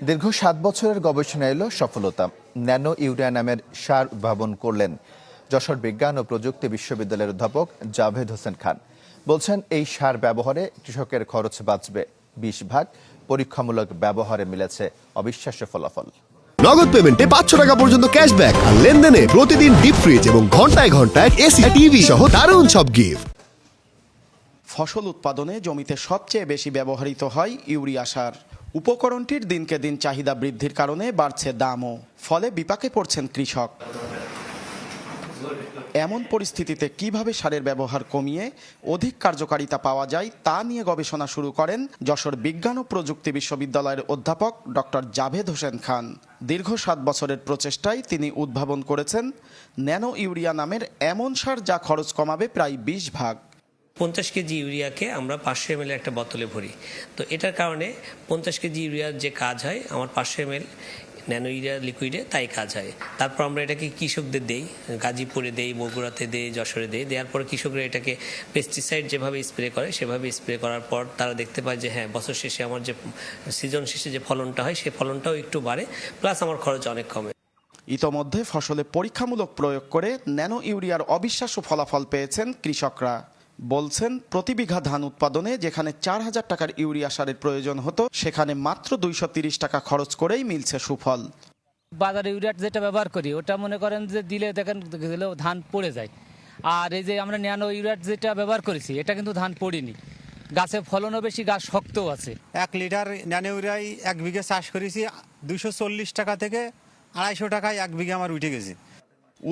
দীর্ঘ ৭ বছরের গবেষণা এলো সফলতা। ন্যানো ইউরিয়া নামের সার উদ্ভাবন করলেন যশোর বিজ্ঞান ও প্রযুক্তি বিশ্ববিদ্যালয়ের অধ্যাপক জাভেদ হোসেন খান। বলছেন এই সার ব্যবহারে কৃষকের খরচ বাঁচবে ২০ ভাগ। পরীক্ষামূলক ব্যবহারে মিলেছে অবিশ্বাস্য ফলাফল। নগদ পেমেন্টে ৫০০ টাকা পর্যন্ত ক্যাশব্যাক আর লেনদেনে প্রতিদিন ডিপ ফ্রিজ এবং ঘন্টায় ঘন্টায় এসি টিভি সহ দারুণ সব গিফট। ফসল উৎপাদনে জমিতে সবচেয়ে বেশি ব্যবহৃত হয় ইউরিয়া সার। উপকরণটির দিনকে দিন চাহিদা বৃদ্ধির কারণে বাড়ছে দামও, ফলে বিপাকে পড়ছেন কৃষক। এমন পরিস্থিতিতে কিভাবে সারের ব্যবহার কমিয়ে অধিক কার্যকারিতা পাওয়া যায় তা নিয়ে গবেষণা শুরু করেন যশোর বিজ্ঞান ও প্রযুক্তি বিশ্ববিদ্যালয়ের অধ্যাপক ডক্টর জাভেদ হোসেন খান। দীর্ঘ ৭ বছরের প্রচেষ্টায় তিনি উদ্ভাবন করেছেন ন্যানো ইউরিয়া নামের এমন সার যা খরচ কমাবে প্রায় ২০ ভাগ। 50 কেজি ইউরিয়াকে আমরা 500 ml একটা বোতলে ভরি। তো এটার কারণে 50 কেজি ইউরিয়ার যে কাজ হয় আমার 500 ml ন্যানো ইউরিয়া লিকুইডে তাই কাজ হয়। তারপর আমরা এটাকে কৃষকদের দেই, গাজীপুরে দেই, বগুড়াতে দেই, যশোরে দেই। দেওয়ার পরে কৃষকরা এটাকে পেস্টিসাইড যেভাবে স্প্রে করে সেভাবে স্প্রে করার পর তারা দেখতে পায় যে হ্যাঁ, বছর শেষে আমার যে সিজন শেষে যে ফলনটা হয় সেই ফলনটাও একটু বাড়ে, প্লাস আমার খরচ অনেক কমে। ইতোমধ্যে ফসলে পরীক্ষামূলক প্রয়োগ করে ন্যানো ইউরিয়ার অবিশ্বাস্য ফলাফল পেয়েছেন কৃষকরা। বলছেন প্রতি বিঘা ধান উৎপাদনে যেখানে ৪,০০০ টাকার ইউরিয়া সারের প্রয়োজন হতো সেখানে মাত্র ২৩০ টাকা খরচ করেই মিলছে সুফল। বাজারে ইউরিয়া যেটা ব্যবহার করি ওটা মনে করেন যে দিলে দেখেন দিলেও ধান পড়ে যায়, আর এই যে আমরা ন্যানো ইউরিয়া যেটা ব্যবহার করেছি এটা কিন্তু ধান পড়েনি, গাছে ফলনও বেশি, গাছ শক্তও আছে। ১ লিটার ন্যানো ইউরিয়ায় ১ বিঘে চাষ করেছি, ২৪০ টাকা থেকে ২৫০ টাকায় ১ বিঘে আমার উঠে গেছে।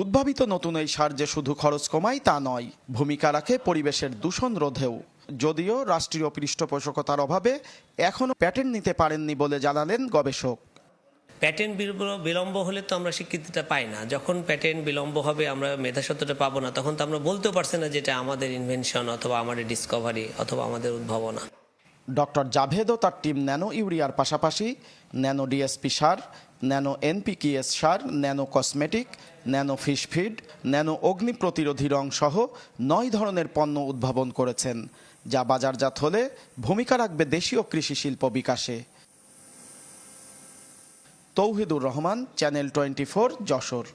উদ্ভাবিত নতুন এই সার যে শুধু খরচ কমায় তা নয়, ভূমিকা রাখে পরিবেশের দূষণ রোধেও। যদিও রাষ্ট্রীয় পৃষ্ঠপোষকতার অভাবে এখনও প্যাটেন্ট নিতে পারেননি বলে জানালেন গবেষক। প্যাটেন্ট বিলম্ব হলে তো আমরা স্বীকৃতিটা পাই না। যখন প্যাটেন্ট বিলম্ব হবে, আমরা মেধাস্বত্বটা পাবো না, তখন তো আমরা বলতেও পারছি না যেটা আমাদের ইনভেনশন অথবা আমাদের ডিসকভারি অথবা আমাদের উদ্ভাবনা। ডক্টর জাভেদ ও তার টিম ন্যানো ইউরিয়ার পাশাপাশি ন্যানো ডিএসপি সার, ন্যানো এনপিকেএস সার, nano cosmetic, nano fish feed, nano অগ্নি প্রতিরোধী রং সহ ৯ ধরনের পণ্য উদ্ভাবন করেছেন, যা বাজারজাত হলে ভূমিকা রাখবে দেশীয় কৃষি শিল্প বিকাশে। তৌহিদুর রহমান, চ্যানেল 24, যশোর।